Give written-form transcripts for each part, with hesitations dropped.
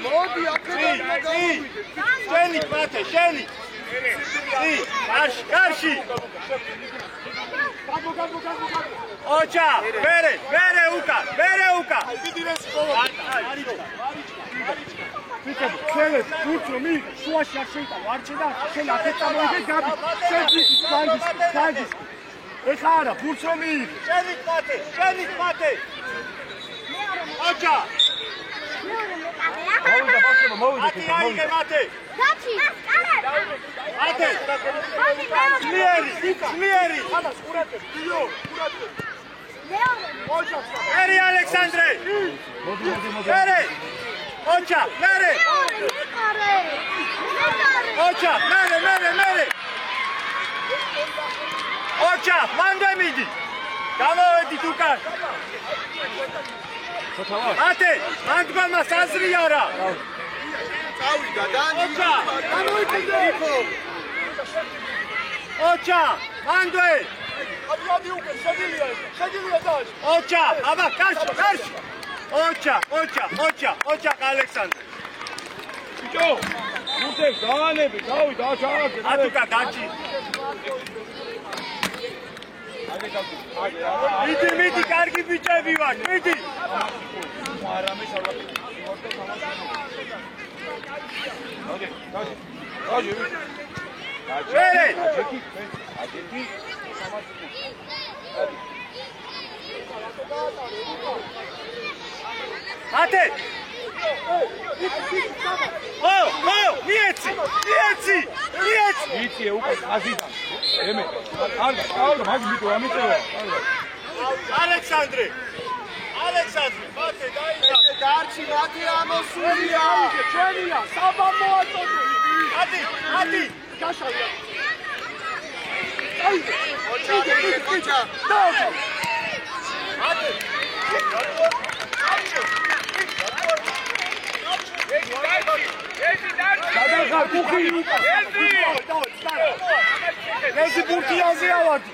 მოდი აქედან შენი მათე შენი კარში ოჩა მერე უკა Şöyle kurtulun mi? Şu aşağı şeytan var çeda. Şöyle ateşten böyle gabi. Şöyle Ekara kurtulun mi? Şenlik mate. Oça. Ati ayge mate. Ate. Smieri. Eri Aleksandre. Eri. Oça, mere! Oça, mere! Oça, mande midi! Gamavedi tukar! Ate, mandgolma sazri ara! Oça, Oça, mandve! Oça, aba, karşı! Oça, Aleksandr. Yo, Mutek, davanები, დავიდა, ჩააგე. ატუკა გაჭი. მიდი, კარგი ბიჭები ვარ, მიდი. არამე საბათი. ოკეი, გაჭი. ვერე. აჯექი. Ate! Mieci! Იცი უკვე აზიდან. ემე. არ მაგმიტო ამიწევა. Aleksandre, მათე დაიდა. დარჩი მათე ამოსულია. ჩვენია, საბა მოაწოდე. ატი. გაშალია. ოჩა. დავა. ატი. გადაღა კუხი ეს ბურთიანზე ავარდი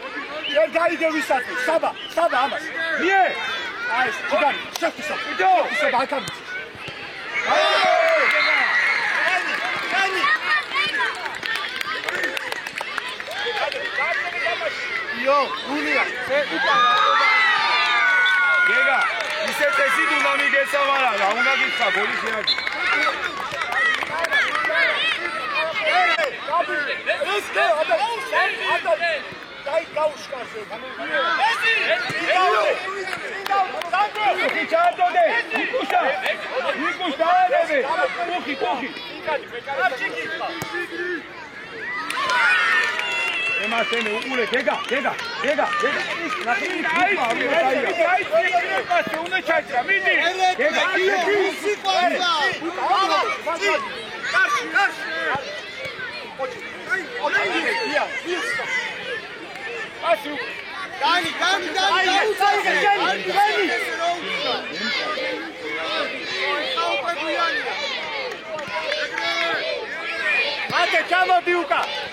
ვერ გაიგე ვისაკი საბა ამას მიე აი ეს ჩიგანი შეფისა ბაკანი იო გულია გეგა ისე წესი უნდა მიგესავარა რა უნდა გიქცა გოლი შეაგი Dai kaushkase.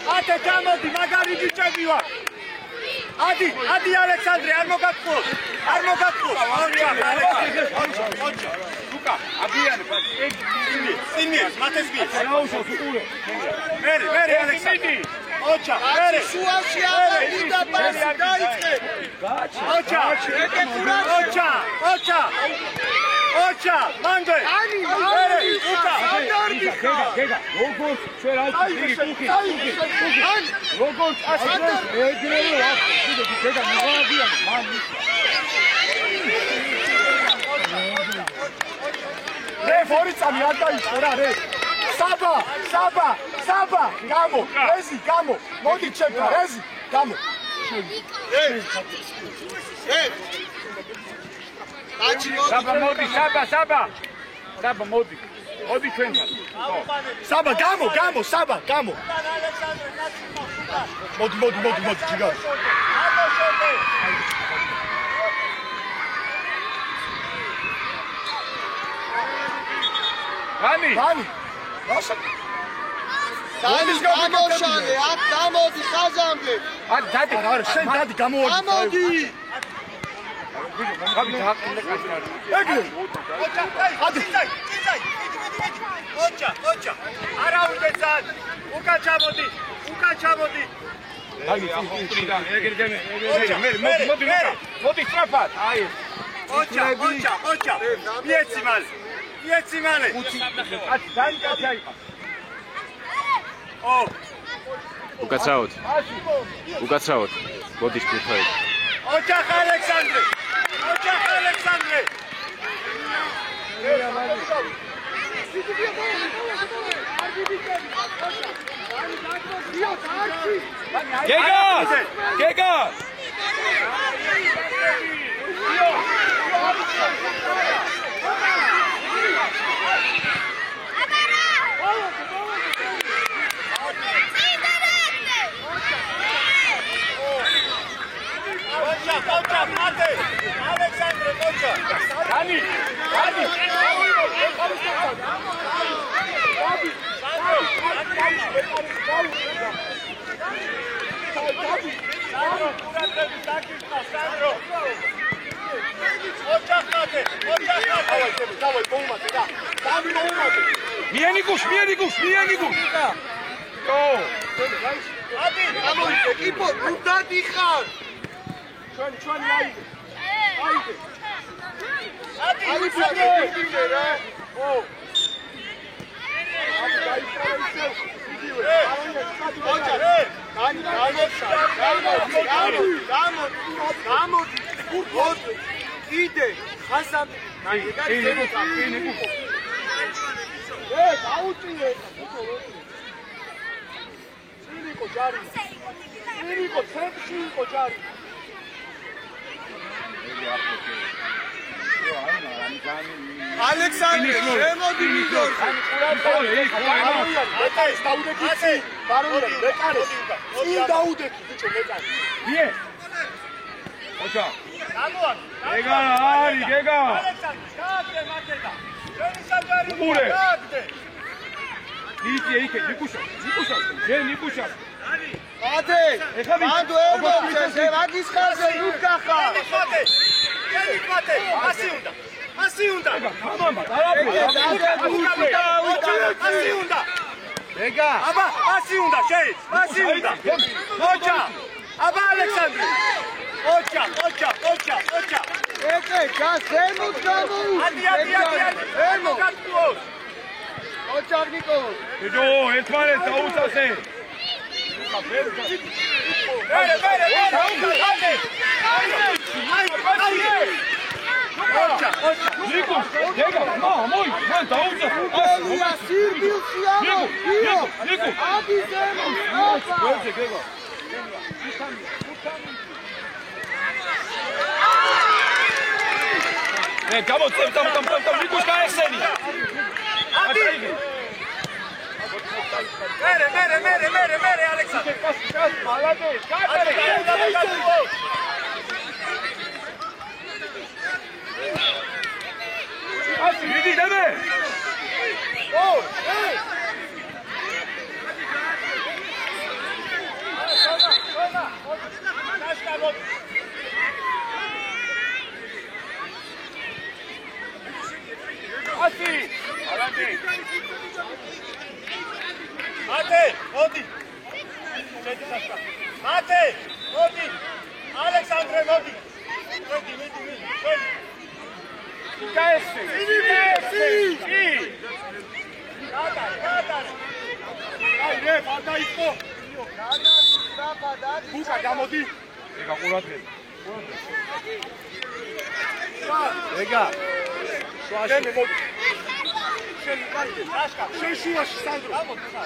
Ate camodi, magari bicevi va. Adi Aleksandre, ar mogakpos. Luka, abiyane. Sinmi, matesbi. Mere Aleksandre. Oça, mere. Şuaşi abi da basi daiçke. Oça, mande. Mere, Luka. Gega. Logos, şöyle kuki. Logos, aslında eğitimleri var. Gega, ne var diyen? Re, foricami, addaişko, re. Saba, gamo, rezi, gamo. Modi čeka, rezi, gamo. Saba, modi. Odi čenka. Saba, gamo. Modi, čigao. Vani. Vaša. Გამოშალე, აქ გამოდი ხაზამდე. Dadi, შენ dadi გამოდი. გამოდი. Egre. Adi. უკან ჩამოდი. მოდი სწრაფად. აი ეს. ოჩა. მიეცი მალე. დაიკაცი აიყო. უკაცრავოთ. მოდის ფუთოები. ოჩახ ალექსანდრე. გეგა! ოჩა, მათე. ალექსანდრე, ოჩა. დანი. მიენიკუშ. ეკიპო, უდადი ხარ. ჩვენი აიდე. ალექსანდრე, შემოდი მიდორ. ასე უნდა. ეგა, აბა, ასე უნდა, ასე უნდა. ოჩა. აბა ალექსანდრე. ოჩა. ეკე, გასემოთ გამოუშვი. ადი. მოგატყუოს. ოჩარნიკოვ. ეჯო, ერთმანეთს დაუწასე. მერე ალექსანდრე. მიდი დაბე. მათე, მოდი. ალექსანდრე, მოდი. მიდი. გაესე. გადარე. აი რე, გადაიწყო. ბუკა გამოდი. ეგა ყურადღება. ეგა. შუაში მოდი. შენ კაი, აშკა. შენ შუაში სანდრო.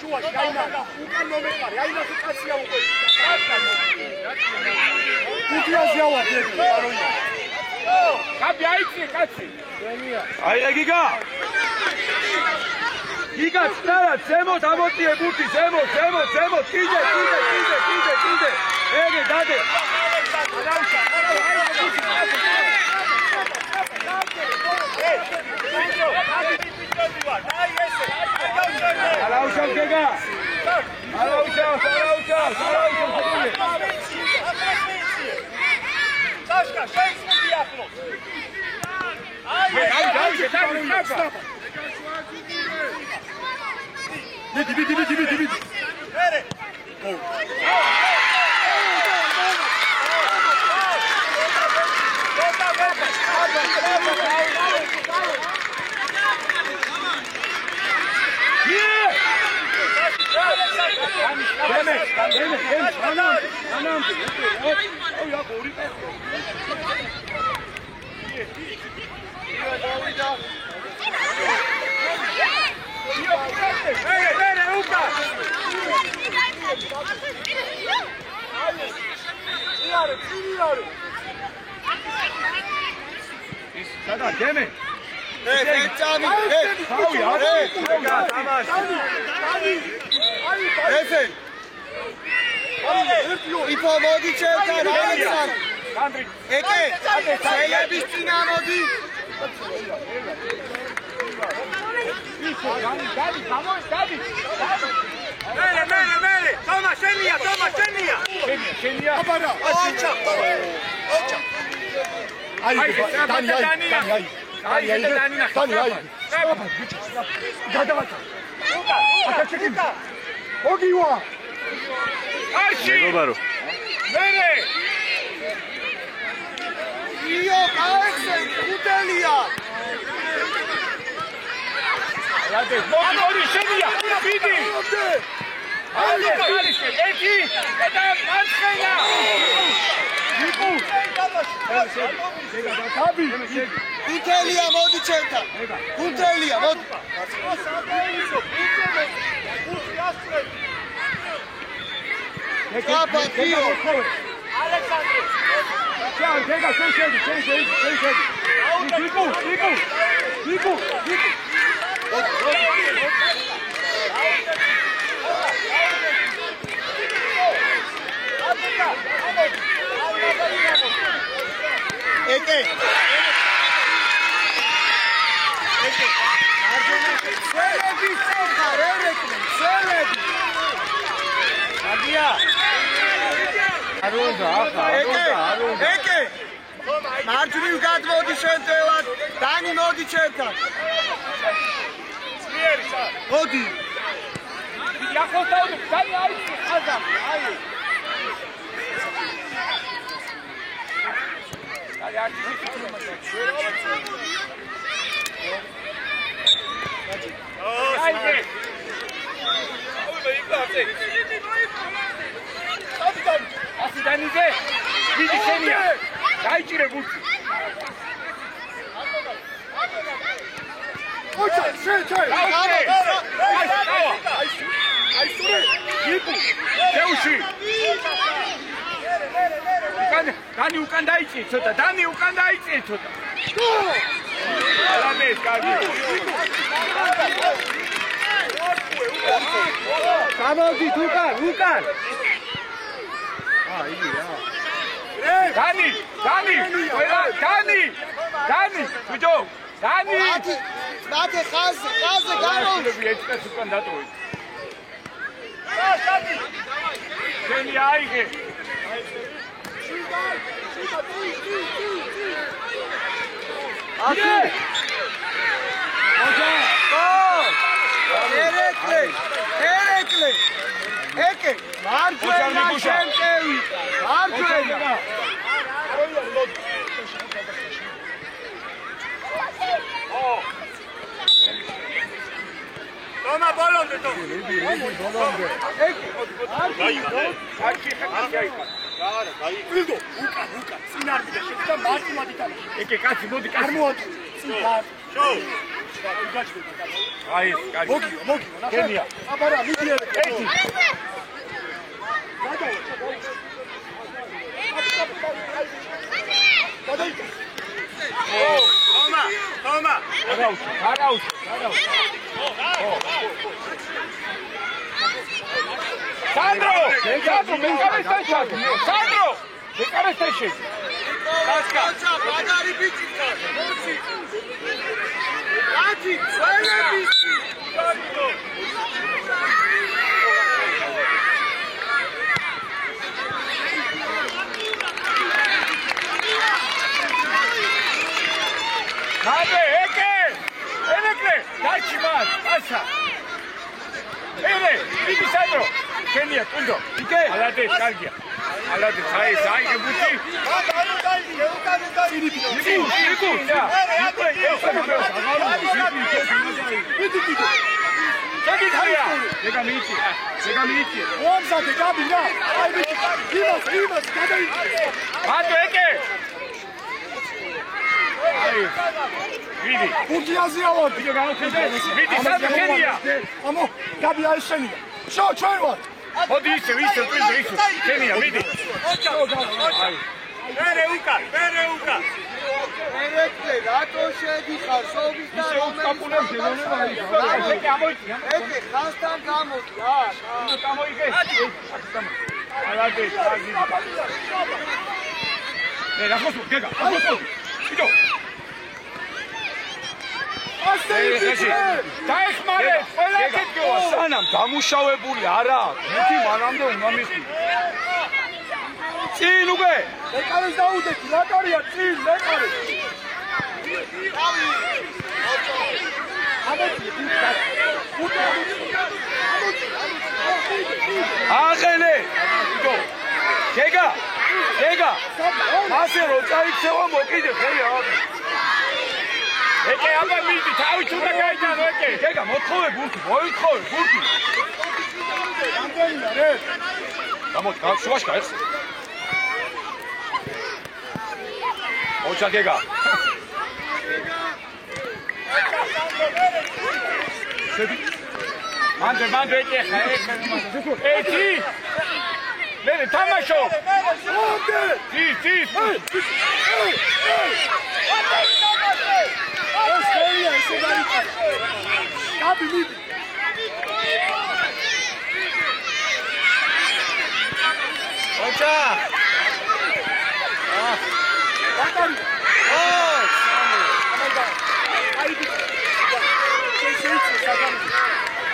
შუაში გაინა. უკან მომეყარე. აი მას კაცია უკვე. გუთიაზია ვარ, აროია. კაბი აიწე კაცი. აი გიგა. გიგა სტარა ზემოთ ამოტიე ბუთი ზემოთ. კიდე. ეგე დადე. ალაუშავ გიგა. ალაუშავ. საშკა, შეიძლება ახლოს. აი, მიდი. მერე. მერე. თომა შენია. მეგობარო. იო, გაიხსენ, ხუთელია. მოდი შენია. მიდი. ერთი და მარცხენა. ხუთელია მოდი ჩემთან. ხუთელია მოდი. აბატიო. ალექსანდრე. მარჯვნივ გადმოდი შენთელად, დანი მოდი ჩემთან. მოდი. დაიჭირე გულში. Dani ukან დაიჭირე ცოტა. ალამეს კარგი. გამოდით უკან. Dani, ბიჭო, Dani. მათე ხაზე გარო. ეჭკაც უკან დატოვე. შენი აიღე. აკი. ერეკლე. ეკე, მარჯვენა შემტევი. მარჯვენა. თომა ბოლომდე. უკან წინარბი და შედა მარტივად იტანა. ეკე კაცი მოდი კაცი. წარმოადი. წინარ. შოუ. აი ეს კარგი. მოგივა, ნახე. გენია. აბარა, მიდი ერთი. თომა. არაუჩი. Sandro! Sandro! ბაგარი ბიჭიკა. აკი, ძველებისი. Hadi Eke! Enekle! Daçi var! Aşağı! მიდი სანდრო. ქენია, კუნდო. იკე. ალადე, კარგია. ალადე, აი გებუთი. შეგიძლია. ეგა მიიწი. ვამზადე გაბი რა. აი იმას გადაიწე. ბატო ეკე. აი. მიდი. ბურგიაზია ვარ. მიდი სანდრო ქენია. ამო, გაბი არის შენი. შო, ჩვენ ვარ. მოდი ისე, ქენია, მიდი. მერე უკან. ერეკლე, რატო შეგიხარ, სოვის და უსკაპულებს გეუბნება ის. ეკე ამოიწი. ეკე, ხასთან გამოდი რა. გამოიგე. ალადე, კარგი. ნახოს, გეგა, ნახოს. იდო. დაეხმარე, ყველა კეთილო. სანამ დამუშავებული არა აქვს, მეთი მანამდე უნდა მიხდი. წინ უკვე. ლეკარეს დაუდექი, ლეკარია წინ, ლეკარე. აღენე. გეგა. ასე რომ წაიქცევა მოკიდე ხეია. ეკე აბა მიდი, თავით უნდა გაიტანო ეკე. გეგა მოთხოვე ბურთი, მოითხოვე ბურთი. რამდენია რე? გამოდი, შუაში გაიხს. ოჩა გეგა. მანდე ეკე ხა ეკე. მერე თამაშო. ის. ეს ხეია ესე გაიწე. გაბი მიდი. ოჩა. ლეკარი.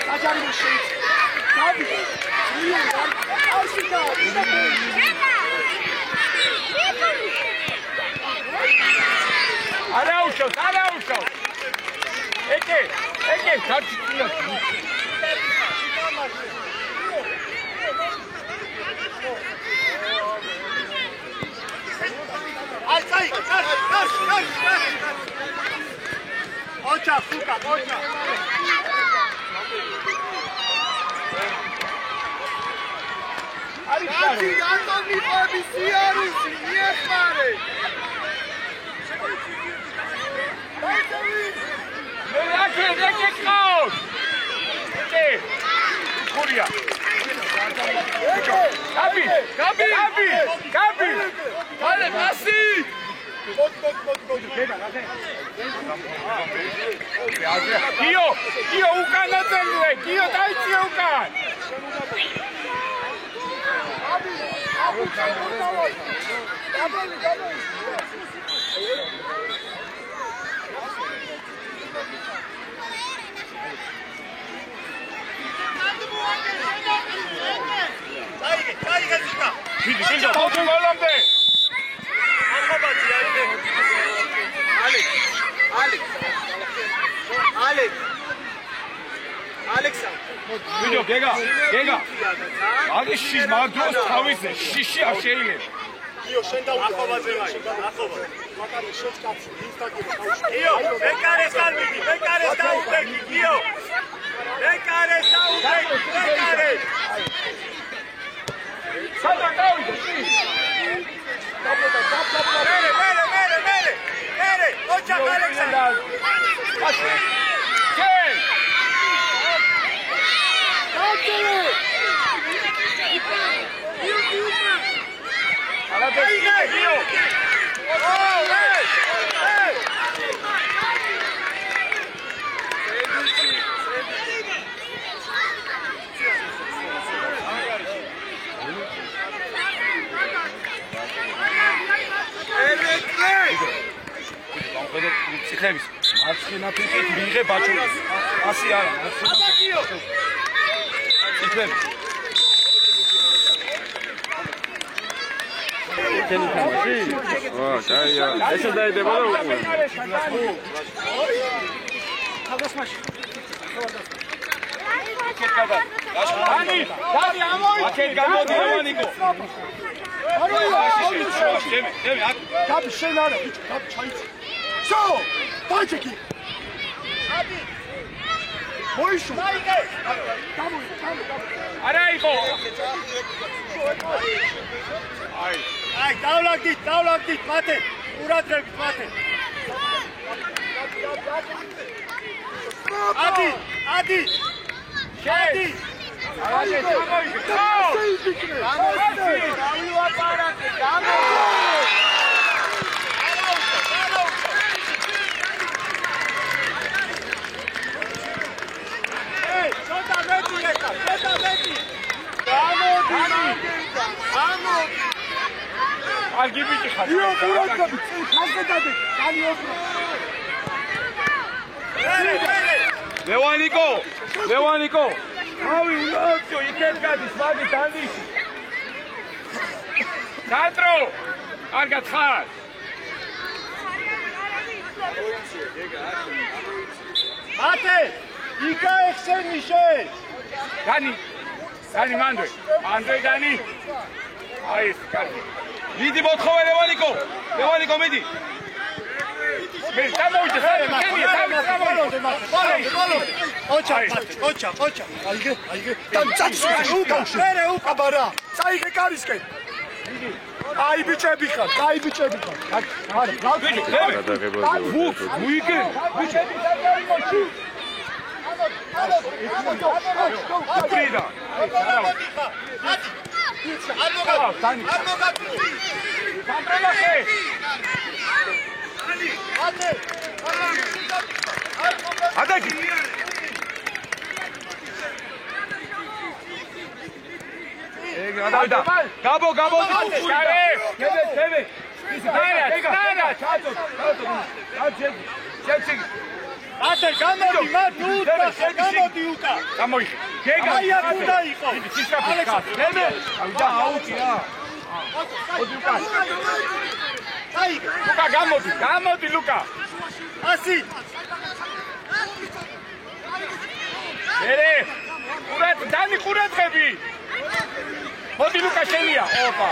საჯარი შეიძლება. გაბი. არაუშავს. ეკე, გარჩია. ოჩა, ფუკა, ოჩა. კაცი რატო მიყვები სიარუსი, მიეხმარე. ეკე ყავს. ეკე. ხურია. გაბი. ალე მასი. გიო უკან აწევდე, გიო დაიწიე უკან. მიდი, ბავშვი გოლამდე. ალექსანდრე. ვიდეო გეგა. არის შიშ მაგდროს თავისზე, შიში არ შეიძლება. გიო შენ და ახობაზე ვაი. ლეკარი შენ კაცი, ინსტაგრამზე თავში. გიო, ეკარეს დავიდი, ეკარეს დაუდექი, გიო. ეკარეს დაუდექი, ეკარეს. სადღა გავიდე, წინ. მერე, ოჩა ალექსანდრე. ციხეების მარცხენა ფეხით მიიღე ბაჩოვის. ასე არა, მარცხენა ფეხით. ციხეები. კაია. ესე დაიდება და უკვე. მან Dani, amoi! Gamoდი ლევანიკო. Gabi შენ არა, ბიჭო, Gabi ჩაიცე. Შო! დაიჭეკი. აბი. მოიშო. დაიგე. გამოი. არა იყო. აი, დავლაგდით, მათე. ურადრებით, მათე. ადი. შედი. ლევანიკო ავი უნდაო იქეთ გადის მაგი დანიში ცენტრო კარგად ხარ მათე იგა ეხსენი შენ დანი მანდრე დანი აი ეს კარგი მიდი მოთხოვე ლევანიკო მიდი მე დამოვიდე ოჩა აიგე და წაჩი უკავშე უკაბარა წაიგე კარისკენ აი ბიჭები ხარ არა ვუიგე ბიჭები დაიმოში ტრიდა ადაკი გაბო თევე და ჩაწო ათე გამოდი უკა გამოიხე აი აქ უნდა იყო თევე და აუჭია ლუკა გამოდი ლუკა ასი ერე დანი ყურადღები მოდი ლუკა შენია ოპა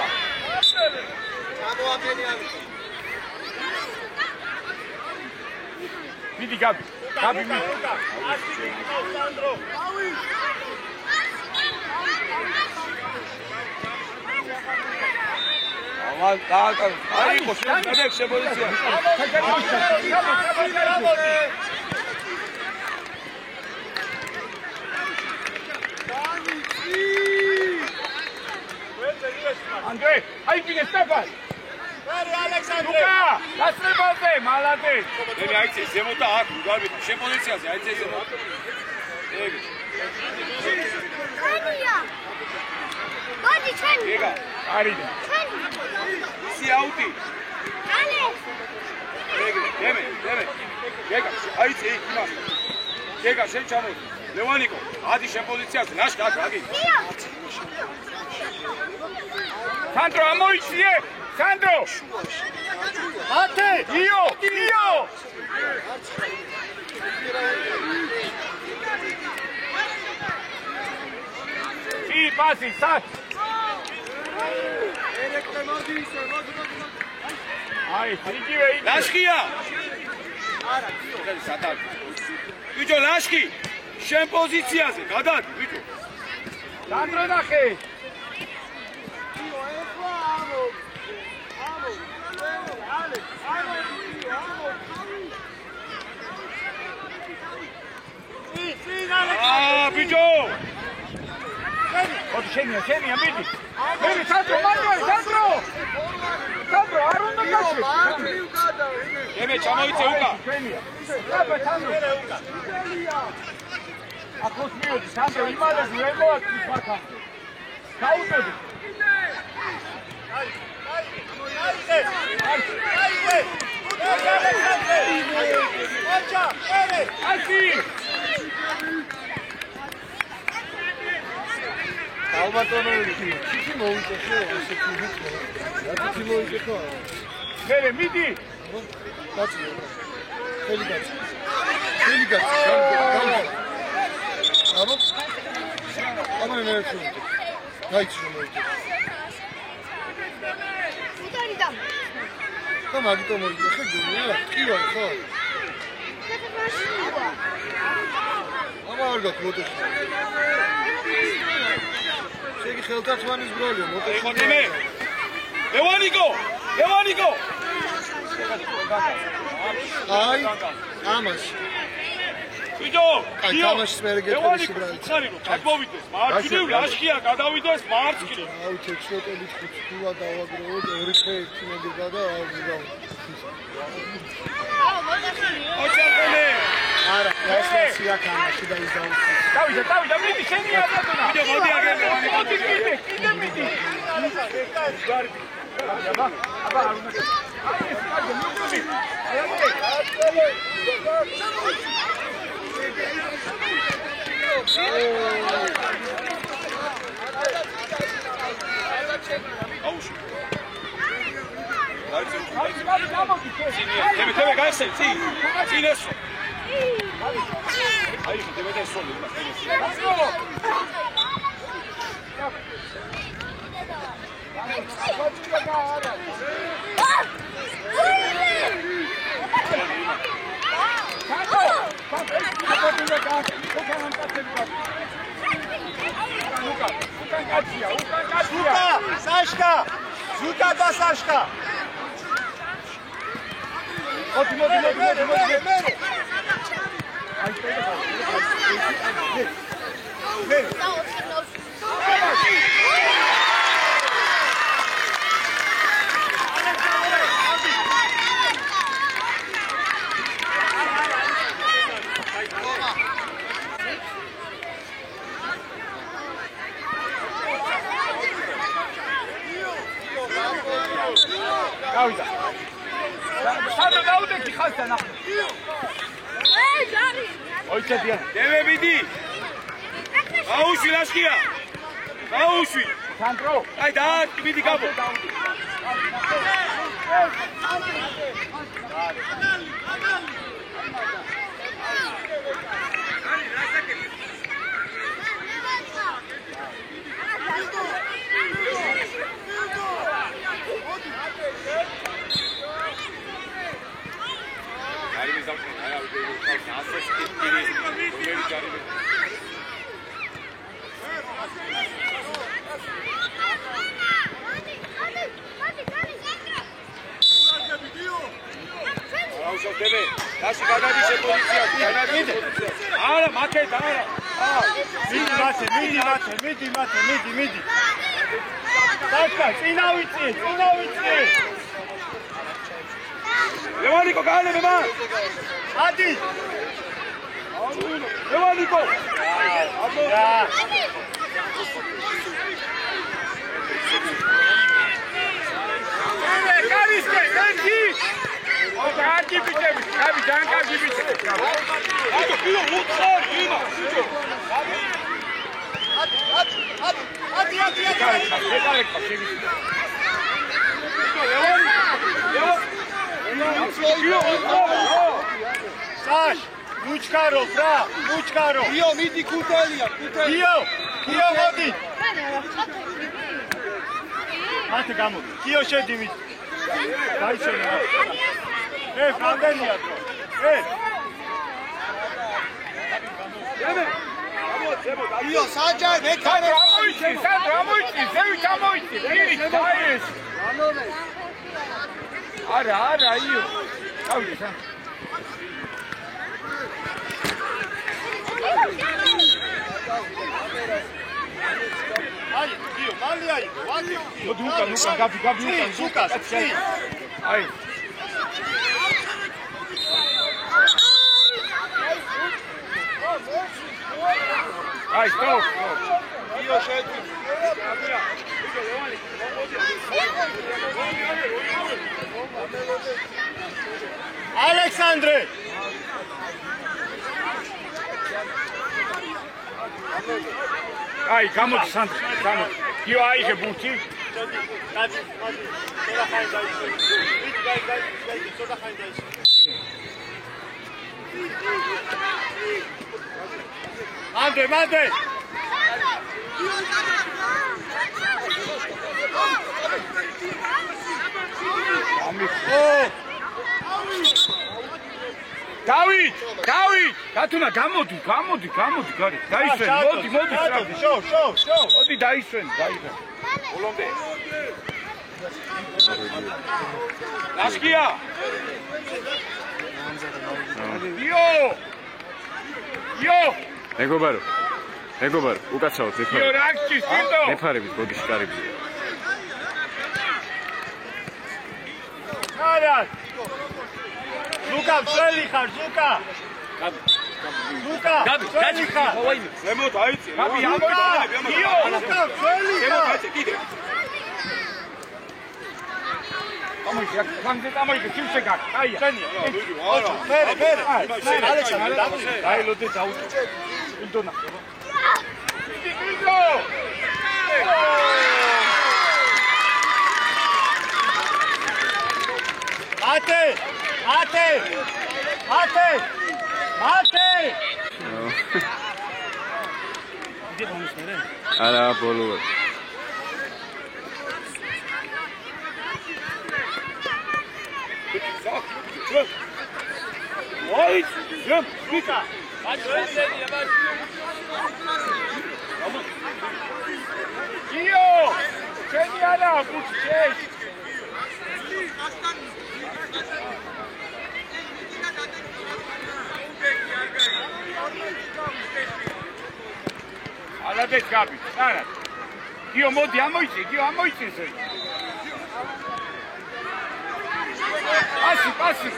მიდი გაბი მიდი ასი სანდრო აი ხო შემოიცია André, hai bine Stefan! Luca, lasă-l-băze, malade! Demi, aici, zemota ac, Gabi, ce poziția zi, aici zemota. Bodi, çen! Ega, aride. Si auti. Alex! Deme. Ega, aici, imas. Ega, შენ ჩამოდი. ლევანიკო, ადი შენ პოზიციაზე, ნაშკა აქ, აგი. Sandro, amoicie! Sandro! ათე Io! Sì, passi, sat! Ai, იგივე. ლაშქია! არა, სადავ. ბიჭო, ლაშქი! შენ პოზიციაზე, გადადი, ბიჭო. Sandro ნახე! ბიჭო! ოდი შენია, მიდი. მე Sandro, Sandro, არ უნდა გაშე. ემე ჩამოვიცე უკა. შენია. აბა Sandro. აკოს მიოდი, Sandro, იმალეს ვერ მოაქვს ფაქა. გაუწოდი. Hele midi. Bravo. მე ერთი დაიჭი რომ მოიწე უთარი დამ და მაგიტომ მოიწე ხო გუნია კი ვარ ხო არ გაქვს მოტოში შეგი ხელთათვანის ბროლია მოტოში იყო დემე ლევანიკო აი ამაში ვიდო აი ამაში მე გეტყვი ბრალი ხარი რომ გადმოვიდეს მარცხნივ ლაშქია გადავიდეს მარცხნივ აუ ჩექსოტებით ხუთქულა დავაგროვოთ ორი ხე ექიმებდა და აუ ოჩახელე არა ესეა კამაში და ის დაუწევს დავიდა მიდი შენი აზრდნა ვიდო მოდი აგენ ლევანიკო კიდე მიდი აბა არ უნდა აი ეს კარგი მიდი აუში დემე გაიხსენ წინესო აი დემე დასოლი Сашка! Зука да Сашка! მოდი გავიდა. სადო დაუდექი ხალხს ნახე. ჯარი. ოიცედია. დემე მიდი. აუში ლაშქია. აუში. სანდრო. აი და მიდი გამო. აუშავდები დაში გადაგიშე პოლიციას გადაგიდე არა მაქეთ არა მიდი დაშკა წინა ვიცი ლევანიკო გაანებე მა ადი ლევანიკო კარისკე ერთი კარგი ბიჭები კარგი ძალიან კარგი ბიჭები აიდო ფილო მოწარ იმა ადი ეტარეკა შევიდა Саш, მუჩკარով რა, მუჩკარով. იო მიდი კუტელია, კიო მოდი. მათე გამოდი. კიო შედი მიდი. გაიცემა. რამდენია თქო. იო საჯარ მეკარე გამოიწი, ზევით გამოიწი, პირით დაიეს. არა, იო. გავიდა. აი, კიო, მალე აი, ვადი. მოდი უკან, გადი უკან. სუკას, აი. აი, სტოპ. იო შედი. ალექსანდრე. აი, გამოდი სანდრა, გამოდი. კიო აიღე ბურთი. გადი. ცოტა ხანი დაიწყო. ვით ცოტა ხანი დაიწყო. მანდე. დავით, გათუნა გამოდი, გარი. დაისვენ, მოდი, სწრაფი. შო. მოდი დაისვენ. ბოლომდე. ლაშქია. იო. მეგობარო, უკაცრავად ეფარებით. იო, რაკჭის, თვითო. ეფარებით, გოდიში კარიბია. ხარად. ლუკა, წელი ხარ, ლუკა. წელი ხარ. ზემოთ აიწი. აბი, ამოიწე. იო, ლუკა, წელი ხარ. ზემოთ აიწე, კიდე. ამოიწე, ხანძე ამოიწე, თივშე გაკ. აია. არა. მერე. ალექსანდრე, დაილოდე დაუწე. ინდონა. კიდო. ate. არა, ბოლოა. ოი, ლუკა. იო! შენი არა, გუჩეშ. ალადეთ გაბი, არა. გიო მოდი ამოიწე ეს. პასი.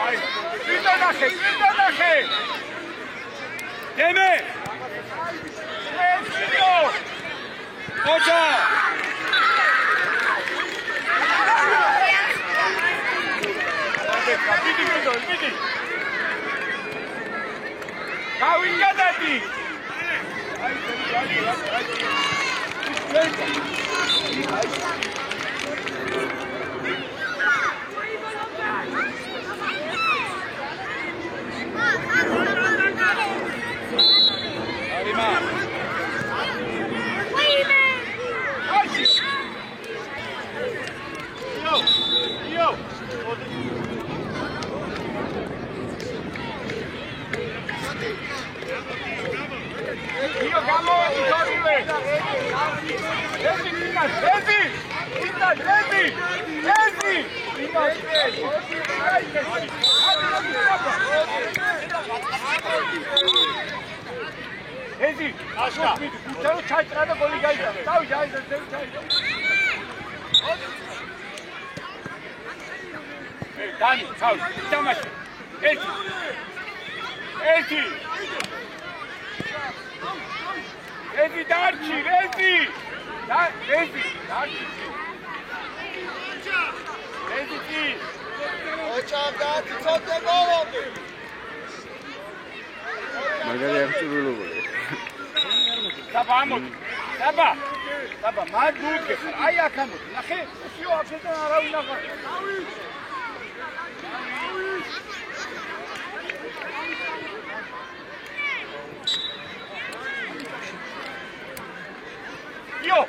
აი, ვიდანახე. დემე. ოჯა. Vidi. Kawingadati. Arima. Yo. Io გამოდი თორილე. ეზი, აშკა. ჩაუ ჩაიჭრა და გოლი გაიტანა. დავი ჩაიჭრა. დანი, ჩაუ, თამაში. ერთი. ეზი დარჩი, ეზი. ეზი კი. ოჩამდე ცოტა მოვოდი. მაგარი აღჭურულობა. საბა ამოდი. საბა, მაგ დუდგე ხარ. აი აქ ამოდი. ნახე, უსიო აქედან არავინ აღარ. იო.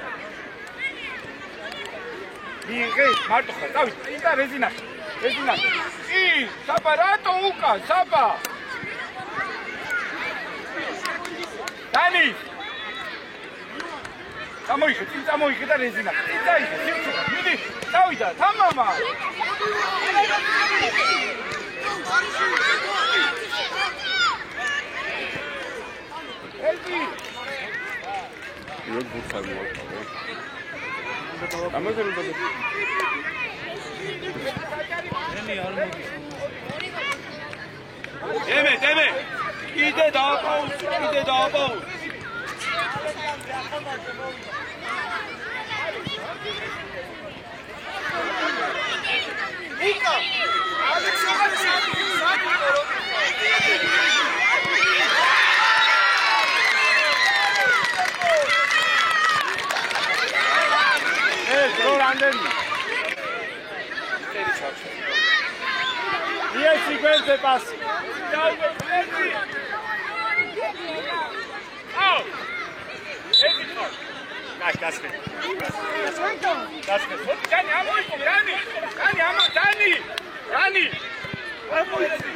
მიიღე, მარტო ხარ. დავით, და რეზინა. საბა რატო უკა, საბა. დანი. წამოიღე და რეზინა. წაიღე, მიდი, დავიდა, თამამა. ეზი. იო გუცარი მოაწყო. ამაზე რომ დემე. კიდე დააპაუზ. იკა. ალექსანდრე. ეს რო რამდენი? Yes, იგველზე პასი. აუ. ედი ხო. კაი, გასხე. გასხე. ჯანი, ამოიყო, ჯანი. ჯანი, ჯანი. ჯანი. ამოიწი.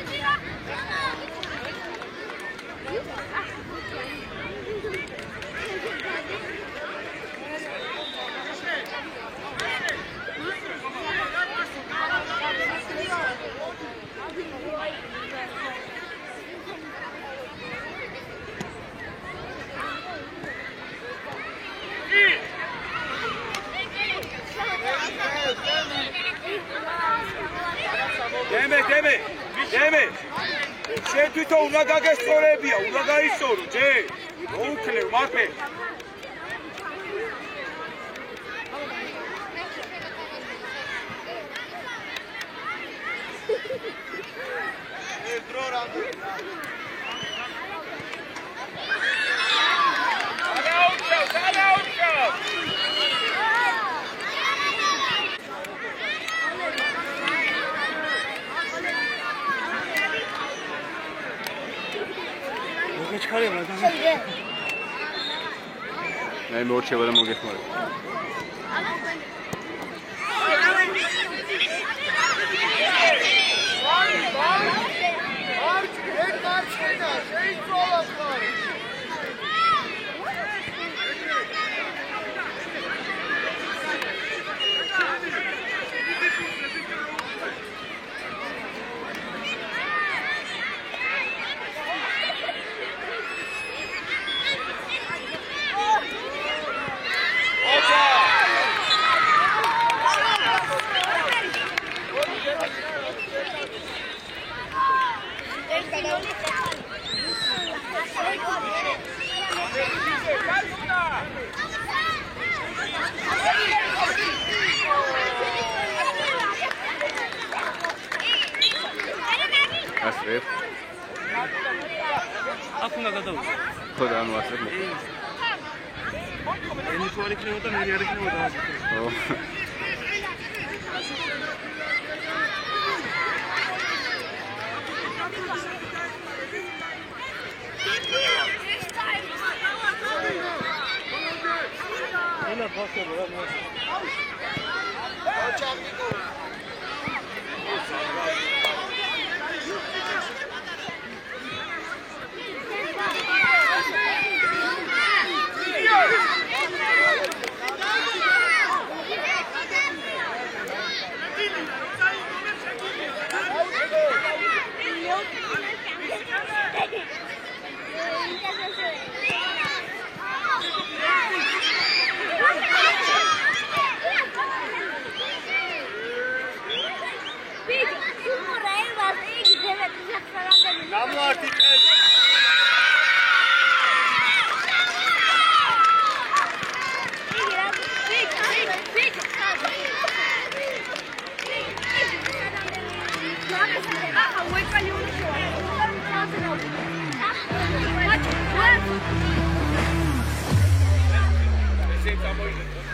ედია. შენ თვითონ უნდა გაგესწორებია, უნდა გაისწორო, ჯე. მოუკლევ, მათე. ეს დრო რამე. მე მორჩება და მოგეხმარება. Akuna gadau. Khoda anu asref mo. Eni tuari kine hota meri are kine hota. Oh. Ela passa bora mo. Sempre